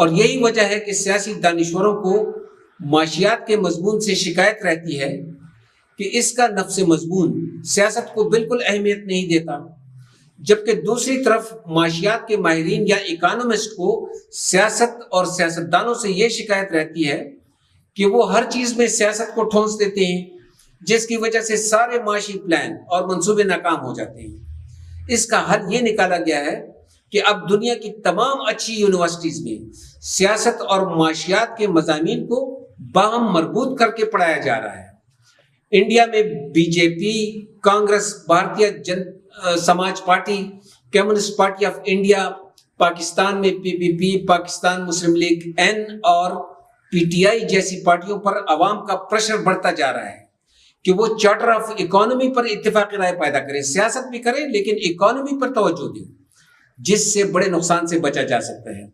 اور یہی وجہ ہے کہ سیاسی دانشوروں کو معاشیات کے مضمون سے شکایت رہتی ہے کہ اس کا نفس مضمون سیاست کو بالکل اہمیت نہیں دیتا، جبکہ دوسری طرف معاشیات کے ماہرین یا اکانومسٹ کو سیاست اور سیاستدانوں سے یہ شکایت رہتی ہے کہ وہ ہر چیز میں سیاست کو ٹھونس دیتے ہیں، جس کی وجہ سے سارے معاشی پلان اور منصوبے ناکام ہو جاتے ہیں۔ اس کا حل یہ نکالا گیا ہے کہ اب دنیا کی تمام اچھی یونیورسٹیز میں سیاست اور معاشیات کے مضامین کو باہم مربوط کر کے پڑھایا جا رہا ہے۔ انڈیا میں بی جے پی، کانگریس، بھارتیہ سماج party, communist party of India, Pakistan میں پی پی پی، پاکستان مسلم لیگ این اور پی ٹی آئی جیسی پارٹیوں پر عوام کا پریشر بڑھتا جا رہا ہے کہ وہ چارٹر آف اکانومی پر اتفاقی رائے پیدا کریں، سیاست بھی کریں لیکن اکانومی پر توجہ دیں، جس سے بڑے نقصان سے بچا جا سکتا ہے۔